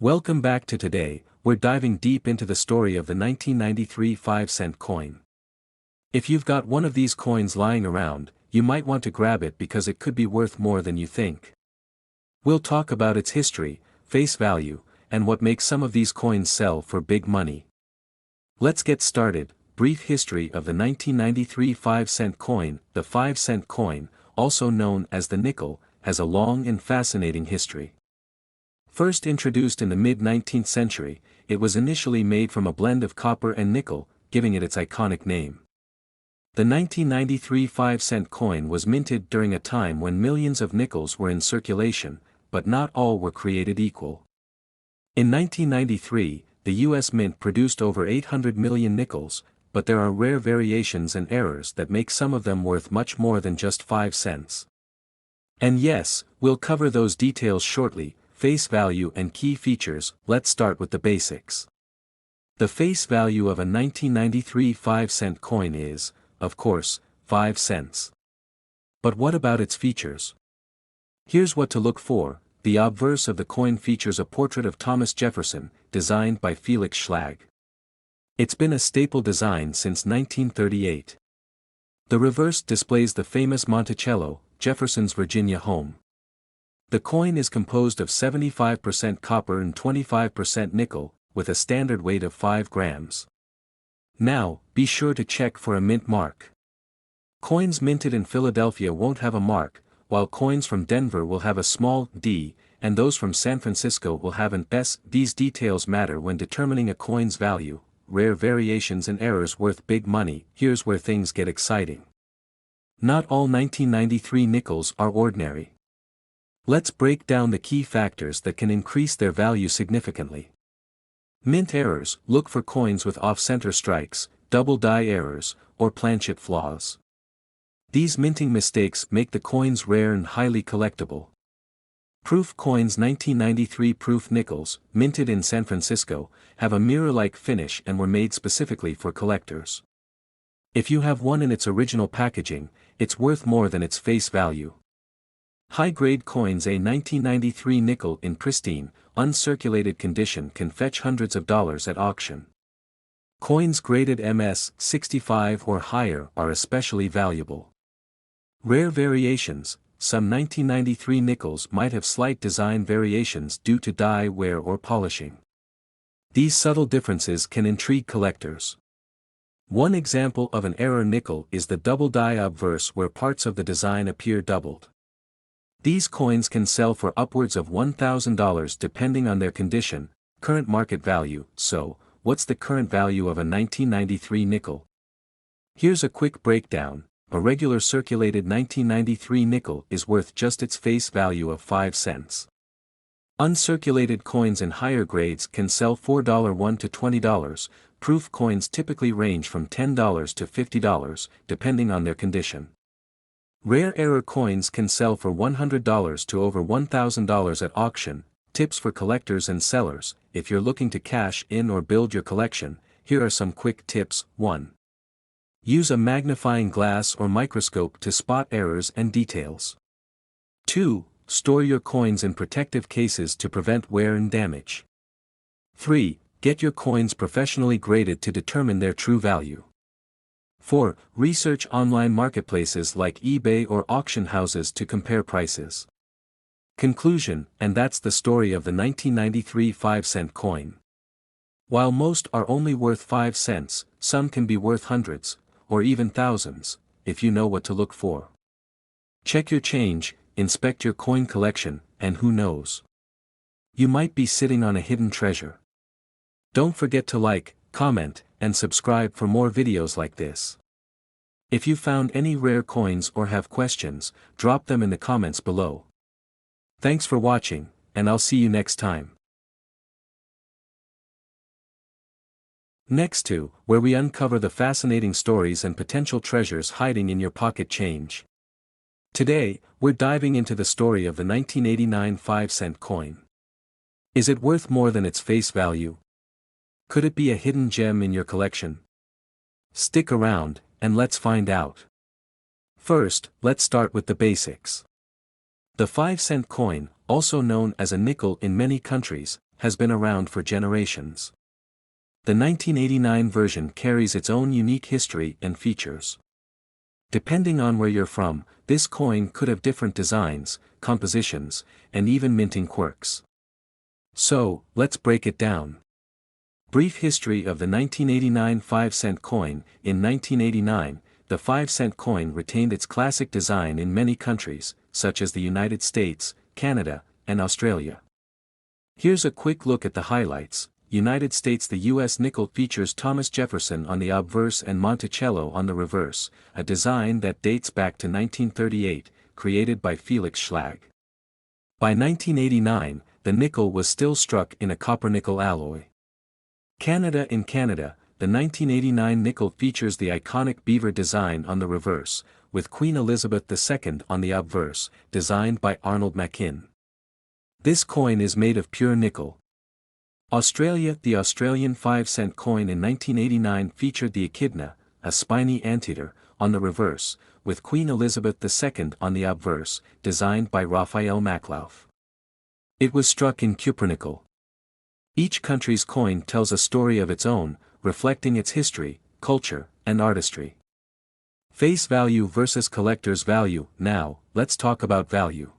Welcome back to today. We're diving deep into the story of the 1993 5-cent coin. If you've got one of these coins lying around, you might want to grab it because it could be worth more than you think. We'll talk about its history, face value, and what makes some of these coins sell for big money. Let's get started. Brief history of the 1993 5-cent coin. The 5-cent coin, also known as the nickel, has a long and fascinating history. First introduced in the mid-19th century, it was initially made from a blend of copper and nickel, giving it its iconic name. The 1993 5-cent coin was minted during a time when millions of nickels were in circulation, but not all were created equal. In 1993, the U.S. Mint produced over 800 million nickels, but there are rare variations and errors that make some of them worth much more than just 5 cents. And yes, we'll cover those details shortly. Face value and key features. Let's start with the basics. The face value of a 1993 5-cent coin is, of course, 5 cents. But what about its features? Here's what to look for. The obverse of the coin features a portrait of Thomas Jefferson, designed by Felix Schlag. It's been a staple design since 1938. The reverse displays the famous Monticello, Jefferson's Virginia home. The coin is composed of 75% copper and 25% nickel, with a standard weight of 5 grams. Now, be sure to check for a mint mark. Coins minted in Philadelphia won't have a mark, while coins from Denver will have a small d, and those from San Francisco will have an s. These details matter when determining a coin's value. Rare variations and errors worth big money. Here's where things get exciting. Not all 1993 nickels are ordinary. Let's break down the key factors that can increase their value significantly. Mint errors. Look for coins with off-center strikes, double die errors, or planchet flaws. These minting mistakes make the coins rare and highly collectible. Proof coins. 1993 proof nickels, minted in San Francisco, have a mirror-like finish and were made specifically for collectors. If you have one in its original packaging, it's worth more than its face value. High-grade coins. A 1993 nickel in pristine, uncirculated condition can fetch hundreds of dollars at auction. Coins graded MS 65 or higher are especially valuable. Rare variations. Some 1993 nickels might have slight design variations due to die wear or polishing. These subtle differences can intrigue collectors. One example of an error nickel is the double die obverse, where parts of the design appear doubled. These coins can sell for upwards of $1,000 depending on their condition. Current market value. So, what's the current value of a 1993 nickel? Here's a quick breakdown. A regular circulated 1993 nickel is worth just its face value of 5 cents. Uncirculated coins in higher grades can sell for $1 to $20. Proof coins typically range from $10 to $50, depending on their condition. Rare error coins can sell for $100 to over $1,000 at auction. Tips for collectors and sellers. If you're looking to cash in or build your collection, here are some quick tips. 1. Use a magnifying glass or microscope to spot errors and details. 2. Store your coins in protective cases to prevent wear and damage. 3. Get your coins professionally graded to determine their true value. 4. Research online marketplaces like eBay or auction houses to compare prices. Conclusion. And that's the story of the 1993 5-cent coin. While most are only worth 5 cents, some can be worth hundreds, or even thousands, if you know what to look for. Check your change, inspect your coin collection, and who knows? You might be sitting on a hidden treasure. Don't forget to like, comment, and subscribe for more videos like this. If you found any rare coins or have questions, drop them in the comments below. Thanks for watching, and I'll see you next time. Next to, where we uncover the fascinating stories and potential treasures hiding in your pocket change. Today, we're diving into the story of the 1989 5-cent coin. Is it worth more than its face value? Could it be a hidden gem in your collection? Stick around, and let's find out. First, let's start with the basics. The 5-cent coin, also known as a nickel in many countries, has been around for generations. The 1989 version carries its own unique history and features. Depending on where you're from, this coin could have different designs, compositions, and even minting quirks. So, let's break it down. Brief history of the 1989 5-cent coin. In 1989, the 5-cent coin retained its classic design in many countries, such as the United States, Canada, and Australia. Here's a quick look at the highlights. United States. The U.S. nickel features Thomas Jefferson on the obverse and Monticello on the reverse, a design that dates back to 1938, created by Felix Schlag. By 1989, the nickel was still struck in a copper-nickel alloy. Canada. In Canada, the 1989 nickel features the iconic beaver design on the reverse, with Queen Elizabeth II on the obverse, designed by Arnold Machin. This coin is made of pure nickel. Australia. The Australian 5-cent coin in 1989 featured the echidna, a spiny anteater, on the reverse, with Queen Elizabeth II on the obverse, designed by Raphael Maclauf. It was struck in cupronickel. Each country's coin tells a story of its own, reflecting its history, culture, and artistry. Face value versus collector's value. Now, let's talk about value.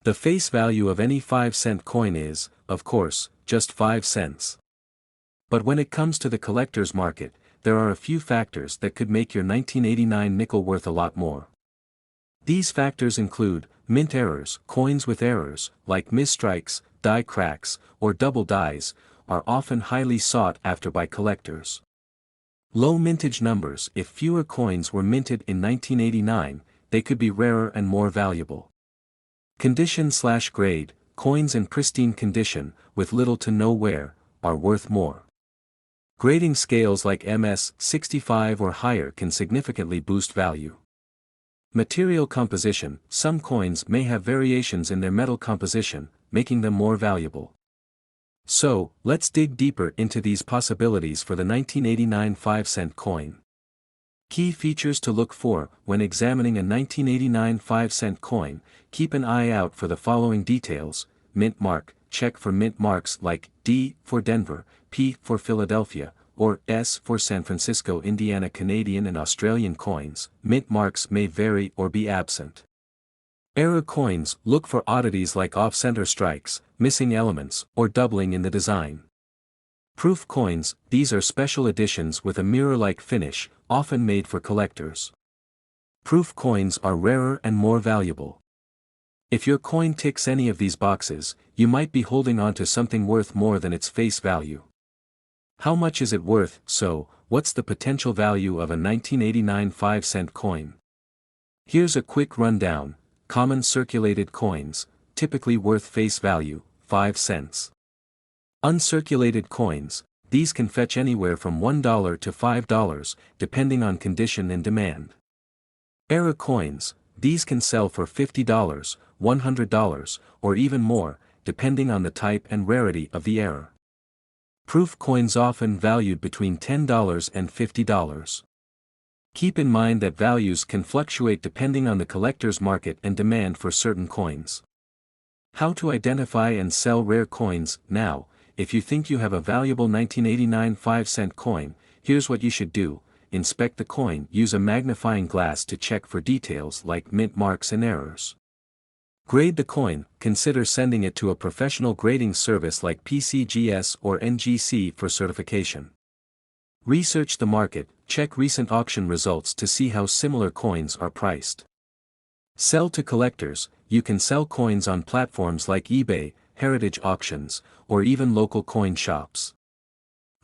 The face value of any 5-cent coin is, of course, just 5 cents. But when it comes to the collector's market, there are a few factors that could make your 1989 nickel worth a lot more. These factors include mint errors. Coins with errors, like misstrikes, die cracks, or double dies, are often highly sought after by collectors. Low mintage numbers. If fewer coins were minted in 1989, they could be rarer and more valuable. Condition/grade. Coins in pristine condition, with little to no wear, are worth more. Grading scales like MS 65 or higher can significantly boost value. Material composition. Some coins may have variations in their metal composition, making them more valuable. So, let's dig deeper into these possibilities for the 1989 5-cent coin. Key features to look for. When examining a 1989 5-cent coin, keep an eye out for the following details. Mint mark. Check for mint marks like D for Denver, P for Philadelphia, or S for San Francisco, Indiana. Canadian and Australian coins, mint marks may vary or be absent. Error coins. Look for oddities like off-center strikes, missing elements, or doubling in the design. Proof coins. These are special editions with a mirror-like finish, often made for collectors. Proof coins are rarer and more valuable. If your coin ticks any of these boxes, you might be holding on to something worth more than its face value. How much is it worth? So, what's the potential value of a 1989 5-cent coin? Here's a quick rundown. Common circulated coins, typically worth face value, 5 cents. Uncirculated coins, these can fetch anywhere from $1 to $5, depending on condition and demand. Error coins, these can sell for $50, $100, or even more, depending on the type and rarity of the error. Proof coins often valued between $10 and $50. Keep in mind that values can fluctuate depending on the collector's market and demand for certain coins. How to identify and sell rare coins. Now, if you think you have a valuable 1989 5-cent coin, here's what you should do. Inspect the coin. Use a magnifying glass to check for details like mint marks and errors. Grade the coin. Consider sending it to a professional grading service like PCGS or NGC for certification. Research the market. Check recent auction results to see how similar coins are priced. Sell to collectors. You can sell coins on platforms like eBay, heritage auctions, or even local coin shops.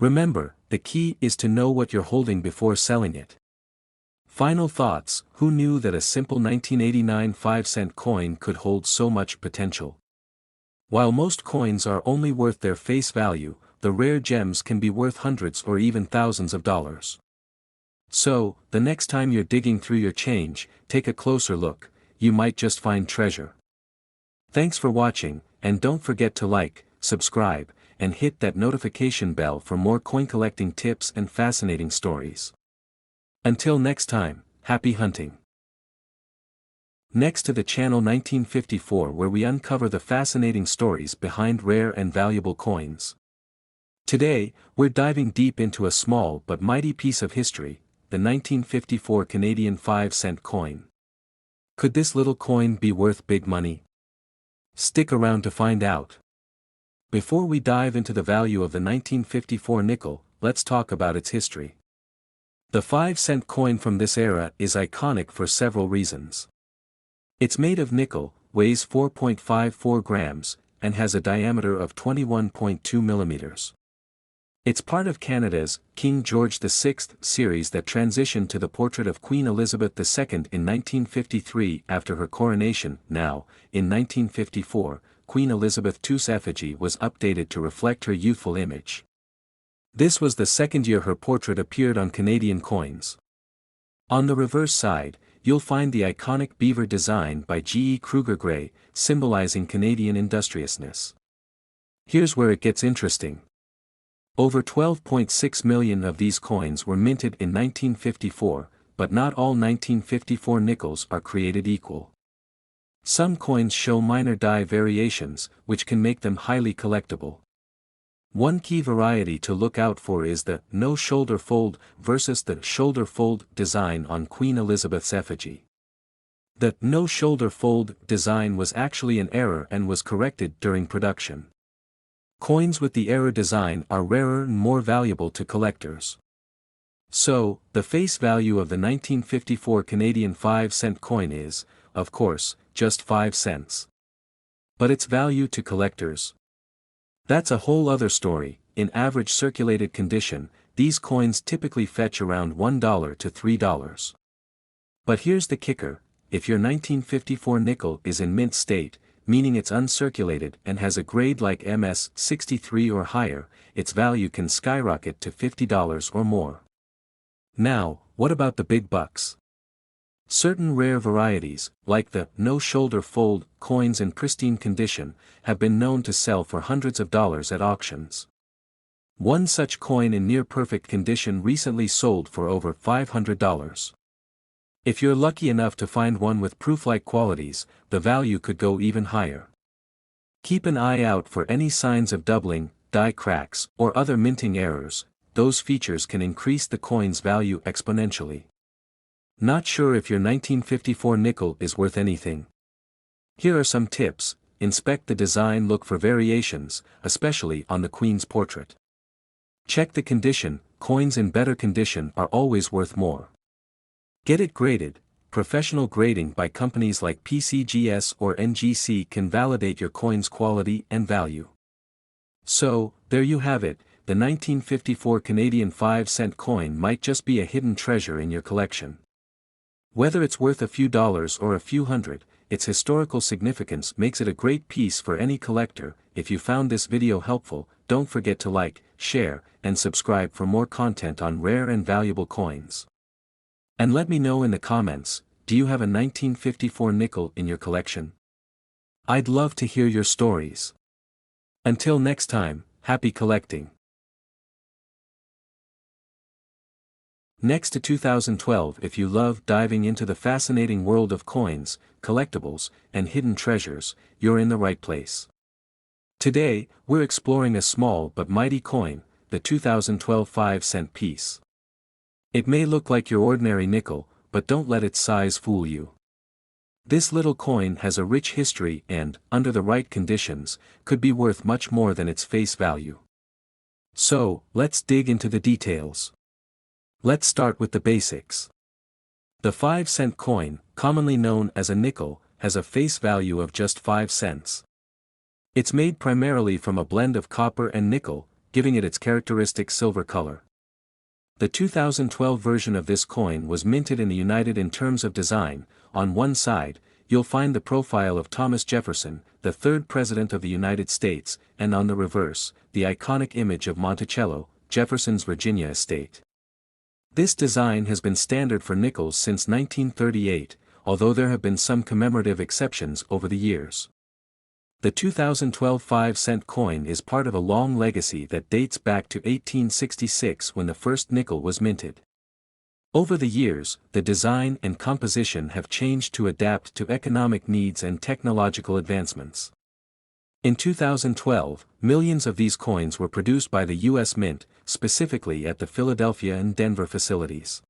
Remember, the key is to know what you're holding before selling it. Final thoughts. Who knew that a simple 1989 5-cent coin could hold so much potential? While most coins are only worth their face value, the rare gems can be worth hundreds or even thousands of dollars. So, the next time you're digging through your change, take a closer look. You might just find treasure. Thanks for watching, and don't forget to like, subscribe, and hit that notification bell for more coin collecting tips and fascinating stories. Until next time, happy hunting! Next to the channel 1954, where we uncover the fascinating stories behind rare and valuable coins. Today, we're diving deep into a small but mighty piece of history, the 1954 Canadian 5-cent coin. Could this little coin be worth big money? Stick around to find out. Before we dive into the value of the 1954 nickel, let's talk about its history. The 5-cent coin from this era is iconic for several reasons. It's made of nickel, weighs 4.54 grams, and has a diameter of 21.2 millimeters. It's part of Canada's King George VI series that transitioned to the portrait of Queen Elizabeth II in 1953 after her coronation. Now, in 1954, Queen Elizabeth II's effigy was updated to reflect her youthful image. This was the second year her portrait appeared on Canadian coins. On the reverse side, you'll find the iconic beaver design by G. E. Kruger Gray, symbolizing Canadian industriousness. Here's where it gets interesting. Over 12.6 million of these coins were minted in 1954, but not all 1954 nickels are created equal. Some coins show minor die variations, which can make them highly collectible. One key variety to look out for is the no shoulder fold versus the shoulder fold design on Queen Elizabeth's effigy. The no shoulder fold design was actually an error and was corrected during production. Coins with the error design are rarer and more valuable to collectors. So, the face value of the 1954 Canadian 5-cent coin is, of course, just 5 cents. But its value to collectors? That's a whole other story. In average circulated condition, these coins typically fetch around $1 to $3. But here's the kicker: if your 1954 nickel is in mint state, meaning it's uncirculated and has a grade like MS 63 or higher, its value can skyrocket to $50 or more. Now, what about the big bucks? Certain rare varieties, like the no-shoulder fold coins in pristine condition, have been known to sell for hundreds of dollars at auctions. One such coin in near-perfect condition recently sold for over $500. If you're lucky enough to find one with proof-like qualities, the value could go even higher. Keep an eye out for any signs of doubling, die cracks, or other minting errors. Those features can increase the coin's value exponentially. Not sure if your 1954 nickel is worth anything? Here are some tips. Inspect the design, look for variations, especially on the Queen's portrait. Check the condition. Coins in better condition are always worth more. Get it graded. Professional grading by companies like PCGS or NGC can validate your coin's quality and value. So, there you have it. The 1954 Canadian 5-cent coin might just be a hidden treasure in your collection. Whether it's worth a few dollars or a few hundred, its historical significance makes it a great piece for any collector. If you found this video helpful, don't forget to like, share, and subscribe for more content on rare and valuable coins. And let me know in the comments, do you have a 1954 nickel in your collection? I'd love to hear your stories. Until next time, happy collecting. Next to 2012, if you love diving into the fascinating world of coins, collectibles, and hidden treasures, you're in the right place. Today, we're exploring a small but mighty coin, the 2012 5-cent piece. It may look like your ordinary nickel, but don't let its size fool you. This little coin has a rich history and, under the right conditions, could be worth much more than its face value. So, let's dig into the details. Let's start with the basics. The 5-cent coin, commonly known as a nickel, has a face value of just 5 cents. It's made primarily from a blend of copper and nickel, giving it its characteristic silver color. The 2012 version of this coin was minted in the United in terms of design. On one side, you'll find the profile of Thomas Jefferson, the third President of the United States, and on the reverse, the iconic image of Monticello, Jefferson's Virginia estate. This design has been standard for nickels since 1938, although there have been some commemorative exceptions over the years. The 2012 5-cent coin is part of a long legacy that dates back to 1866 when the first nickel was minted. Over the years, the design and composition have changed to adapt to economic needs and technological advancements. In 2012, millions of these coins were produced by the U.S. Mint, specifically at the Philadelphia and Denver facilities.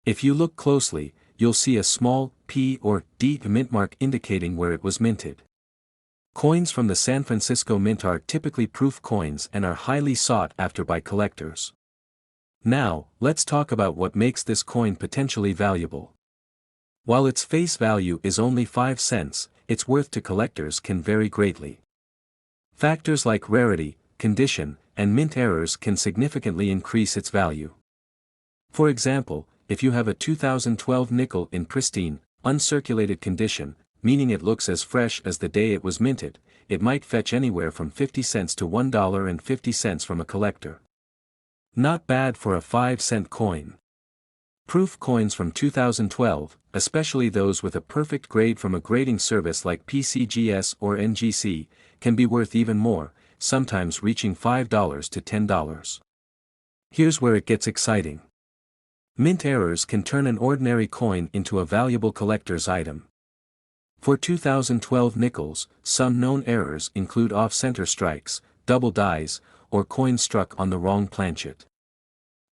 If you look closely, you'll see a small P or D mint mark indicating where it was minted. Coins from the San Francisco Mint are typically proof coins and are highly sought after by collectors. Now, let's talk about what makes this coin potentially valuable. While its face value is only 5 cents, its worth to collectors can vary greatly. Factors like rarity, condition, and mint errors can significantly increase its value. For example, if you have a 2012 nickel in pristine, uncirculated condition, meaning it looks as fresh as the day it was minted, it might fetch anywhere from 50 cents to $1.50 from a collector. Not bad for a 5-cent coin. Proof coins from 2012, especially those with a perfect grade from a grading service like PCGS or NGC, can be worth even more, sometimes reaching $5 to $10. Here's where it gets exciting. Mint errors can turn an ordinary coin into a valuable collector's item. For 2012 nickels, some known errors include off-center strikes, double dies, or coins struck on the wrong planchet.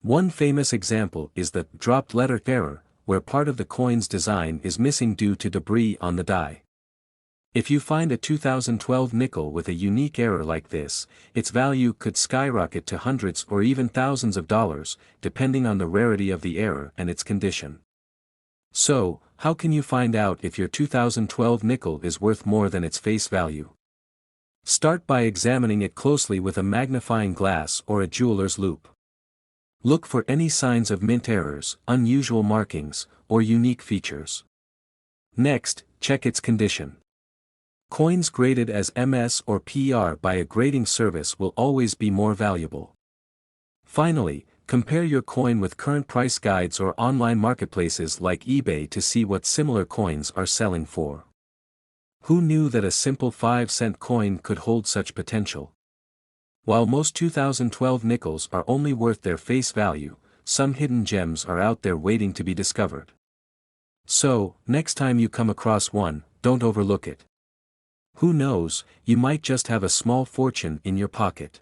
One famous example is the dropped letter error, where part of the coin's design is missing due to debris on the die. If you find a 2012 nickel with a unique error like this, its value could skyrocket to hundreds or even thousands of dollars, depending on the rarity of the error and its condition. So, how can you find out if your 2012 nickel is worth more than its face value? Start by examining it closely with a magnifying glass or a jeweler's loupe. Look for any signs of mint errors, unusual markings, or unique features. Next, check its condition. Coins graded as MS or PR by a grading service will always be more valuable. Finally, compare your coin with current price guides or online marketplaces like eBay to see what similar coins are selling for. Who knew that a simple 5-cent coin could hold such potential? While most 2012 nickels are only worth their face value, some hidden gems are out there waiting to be discovered. So, next time you come across one, don't overlook it. Who knows, you might just have a small fortune in your pocket.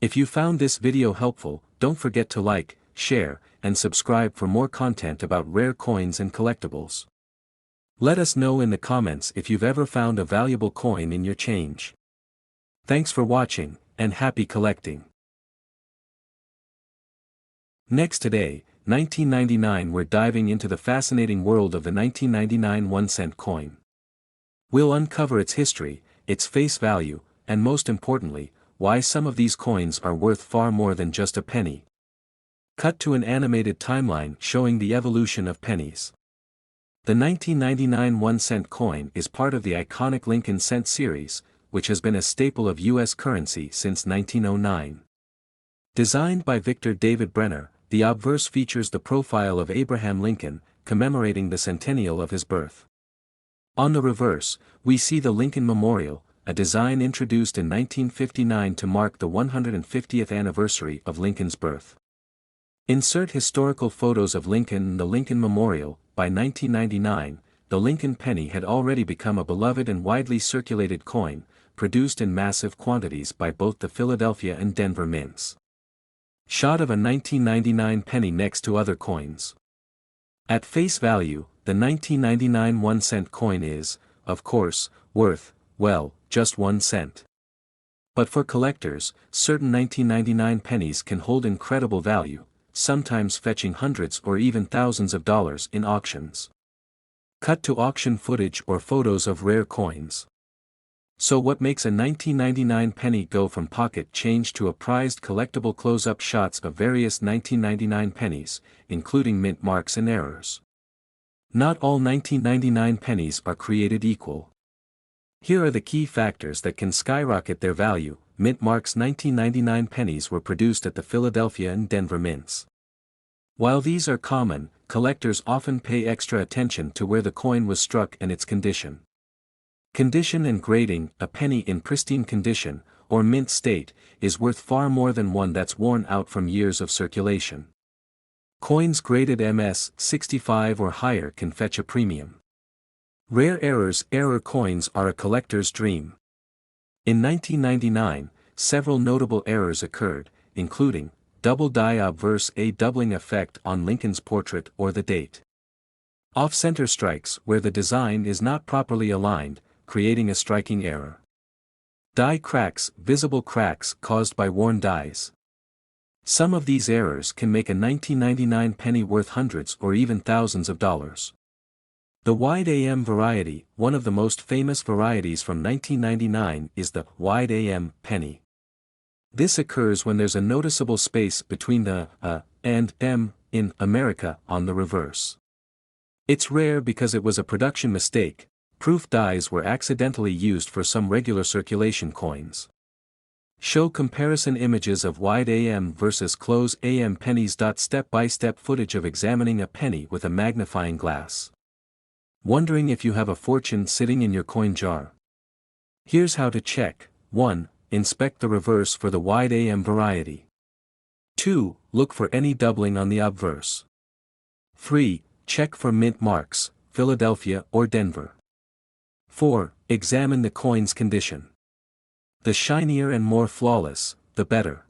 If you found this video helpful, don't forget to like, share, and subscribe for more content about rare coins and collectibles. Let us know in the comments if you've ever found a valuable coin in your change. Thanks for watching, and happy collecting. Next today, 1999, we're diving into the fascinating world of the 1999 1-cent coin. We'll uncover its history, its face value, and most importantly, why some of these coins are worth far more than just a penny. Cut to an animated timeline showing the evolution of pennies. The 1999 1-cent coin is part of the iconic Lincoln cent series, which has been a staple of U.S. currency since 1909. Designed by Victor David Brenner, the obverse features the profile of Abraham Lincoln, commemorating the centennial of his birth. On the reverse, we see the Lincoln Memorial, a design introduced in 1959 to mark the 150th anniversary of Lincoln's birth. Insert historical photos of Lincoln in the Lincoln Memorial. By 1999, the Lincoln penny had already become a beloved and widely circulated coin, produced in massive quantities by both the Philadelphia and Denver mints. Shot of a 1999 penny next to other coins. At face value, the 1999 1-cent coin is, of course, worth, well, just 1 cent. But for collectors, certain 1999 pennies can hold incredible value, sometimes fetching hundreds or even thousands of dollars in auctions. Cut to auction footage or photos of rare coins. So what makes a 1999 penny go from pocket change to a prized collectible? Close-up shots of various 1999 pennies, including mint marks and errors. Not all 1999 pennies are created equal. Here are the key factors that can skyrocket their value. Mint marks. 1999 pennies were produced at the Philadelphia and Denver mints. While these are common, collectors often pay extra attention to where the coin was struck and its condition. Condition and grading. A penny in pristine condition, or mint state, is worth far more than one that's worn out from years of circulation. Coins graded MS 65 or higher can fetch a premium. Rare Eror coins are a collector's dream. In 1999, several notable errors occurred, including double die obverse a doubling effect on Lincoln's portrait or the date. Off-center strikes where the design is not properly aligned, creating a striking error. Die cracks, visible cracks caused by worn dies. Some of these errors can make a 1999 penny worth hundreds or even thousands of dollars. The wide AM variety, one of the most famous varieties from 1999, is the wide AM penny. This occurs when there's a noticeable space between the and M in America on the reverse. It's rare because it was a production mistake. Proof dies were accidentally used for some regular circulation coins. Show comparison images of wide AM versus close AM pennies. Step-by-step footage of examining a penny with a magnifying glass. Wondering if you have a fortune sitting in your coin jar? Here's how to check. 1. Inspect the reverse for the wide AM variety. 2. Look for any doubling on the obverse. 3. Check for mint marks, Philadelphia or Denver. 4. Examine the coin's condition. The shinier and more flawless, the better.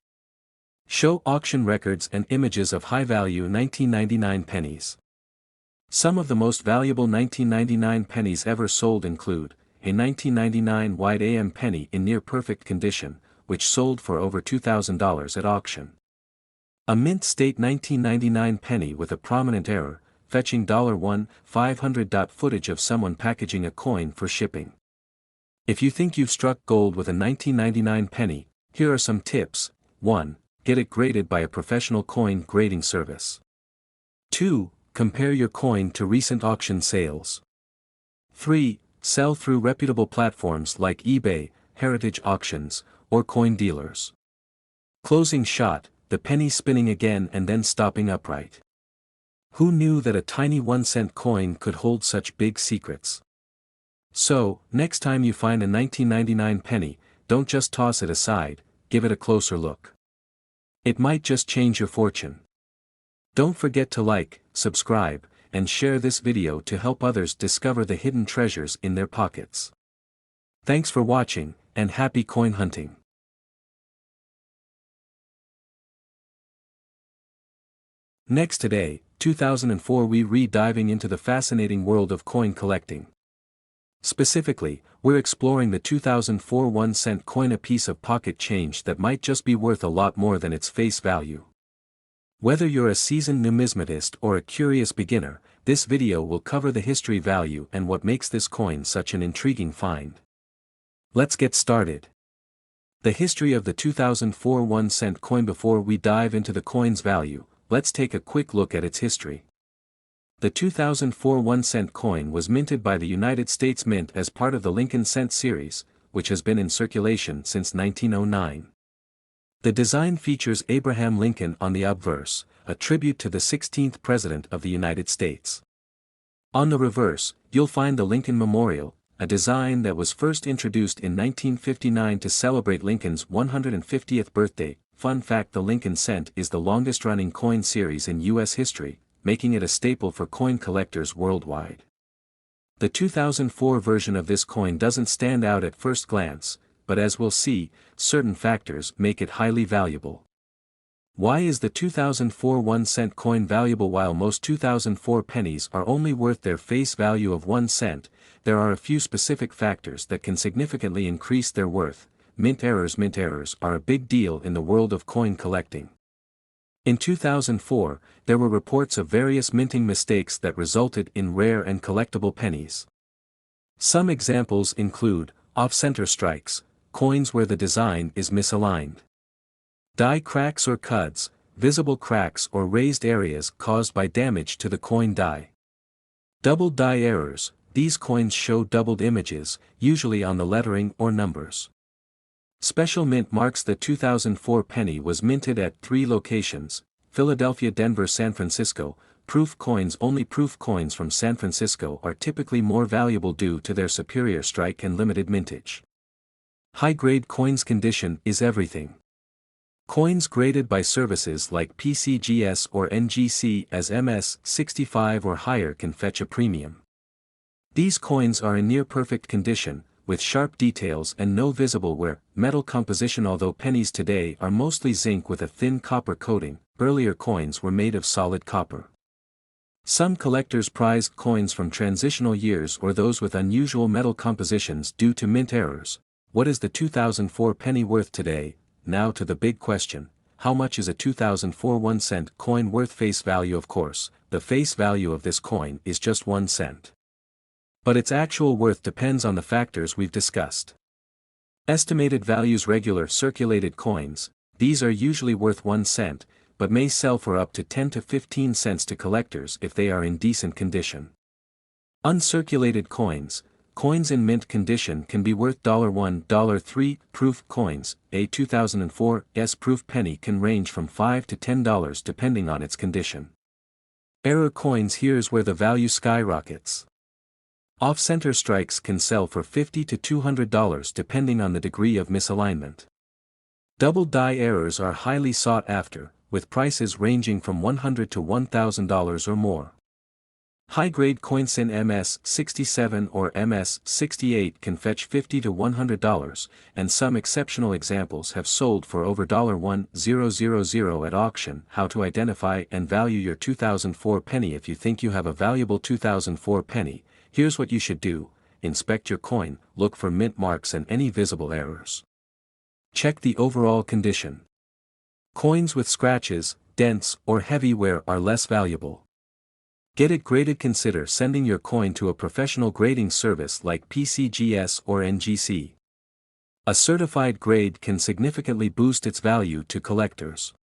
Show auction records and images of high-value 1999 pennies. Some of the most valuable 1999 pennies ever sold include a 1999 wide AM penny in near-perfect condition, which sold for over $2,000 at auction. A mint state 1999 penny with a prominent error, fetching $1,500. Footage of someone packaging a coin for shipping. If you think you've struck gold with a 1999 penny, here are some tips. 1. Get it graded by a professional coin grading service. 2. Compare your coin to recent auction sales. 3. Sell through reputable platforms like eBay, heritage auctions, or coin dealers. Closing shot, the penny spinning again and then stopping upright. Who knew that a tiny 1-cent coin could hold such big secrets? So, next time you find a 1999 penny, don't just toss it aside, give it a closer look. It might just change your fortune. Don't forget to like, subscribe, and share this video to help others discover the hidden treasures in their pockets. Thanks for watching, and happy coin hunting. Next today, 2004, we re-diving into the fascinating world of coin collecting. Specifically, we're exploring the 2004 1-cent coin, a piece of pocket change that might just be worth a lot more than its face value. Whether you're a seasoned numismatist or a curious beginner, this video will cover the history, value, and what makes this coin such an intriguing find. Let's get started. The history of the 2004 1-cent coin. Before we dive into the coin's value, let's take a quick look at its history. The 2004 1-cent coin was minted by the United States Mint as part of the Lincoln Cent series, which has been in circulation since 1909. The design features Abraham Lincoln on the obverse, a tribute to the 16th President of the United States. On the reverse, you'll find the Lincoln Memorial, a design that was first introduced in 1959 to celebrate Lincoln's 150th birthday. Fun fact: the Lincoln Cent is the longest-running coin series in U.S. history, making it a staple for coin collectors worldwide. The 2004 version of this coin doesn't stand out at first glance, but as we'll see, certain factors make it highly valuable. Why is the 2004 1-cent coin valuable? While most 2004 pennies are only worth their face value of 1 cent, there are a few specific factors that can significantly increase their worth. Mint errors. Mint errors are a big deal in the world of coin collecting. In 2004, there were reports of various minting mistakes that resulted in rare and collectible pennies. Some examples include off-center strikes, coins where the design is misaligned. Die cracks or cuds, visible cracks or raised areas caused by damage to the coin die. Double die errors, these coins show doubled images, usually on the lettering or numbers. Special mint marks. The 2004 penny was minted at 3 locations: Philadelphia, Denver, San Francisco. Proof coins. Only proof coins from San Francisco are typically more valuable due to their superior strike and limited mintage. High-grade coins. Condition is everything. Coins graded by services like PCGS or NGC as MS65 or higher can fetch a premium. These coins are in near-perfect condition, with sharp details and no visible wear, metal composition. Although pennies today are mostly zinc with a thin copper coating, earlier coins were made of solid copper. Some collectors prize coins from transitional years or those with unusual metal compositions due to mint errors. What is the 2004 penny worth today? Now to the big question, how much is a 2004 1-cent coin worth? Face value. Of course, the face value of this coin is just 1 cent. But its actual worth depends on the factors we've discussed. Estimated values. Regular circulated coins, these are usually worth 1 cent, but may sell for up to 10 to 15 cents to collectors if they are in decent condition. Uncirculated coins, coins in mint condition can be worth $1, $3. Proof coins, a 2004 S-proof penny can range from $5 to $10 depending on its condition. Error coins. Here's where the value skyrockets. Off-center strikes can sell for $50 to $200 depending on the degree of misalignment. Double die errors are highly sought after, with prices ranging from $100 to $1,000 or more. High-grade coins in MS67 or MS68 can fetch $50 to $100, and some exceptional examples have sold for over $1,000 at auction. How to identify and value your 2004 penny? If you think you have a valuable 2004 penny, here's what you should do: inspect your coin, look for mint marks and any visible errors. Check the overall condition. Coins with scratches, dents, or heavy wear are less valuable. Get it graded. Consider sending your coin to a professional grading service like PCGS or NGC. A certified grade can significantly boost its value to collectors.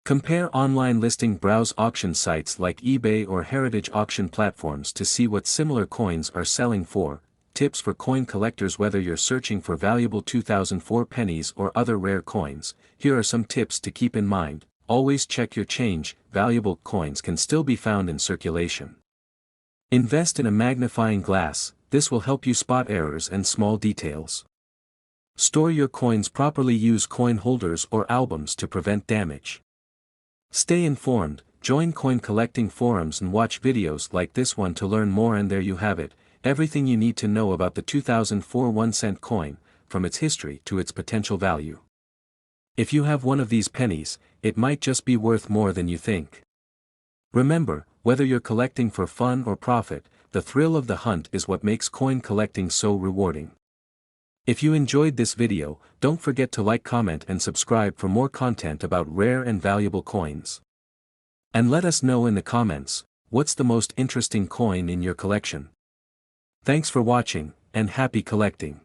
Compare online listing. Browse auction sites like eBay or heritage auction platforms to see what similar coins are selling for. Tips for coin collectors. Whether you're searching for valuable 2004 pennies or other rare coins, here are some tips to keep in mind. Always check your change. Valuable coins can still be found in circulation. Invest in a magnifying glass, this will help you spot errors and small details. Store your coins properly. Use coin holders or albums to prevent damage. Stay informed, join coin collecting forums and watch videos like this one to learn more. And there you have it, everything you need to know about the 2004 1-cent coin, from its history to its potential value. If you have one of these pennies, it might just be worth more than you think. Remember, whether you're collecting for fun or profit, the thrill of the hunt is what makes coin collecting so rewarding. If you enjoyed this video, don't forget to like, comment and subscribe for more content about rare and valuable coins. And let us know in the comments, what's the most interesting coin in your collection? Thanks for watching, and happy collecting.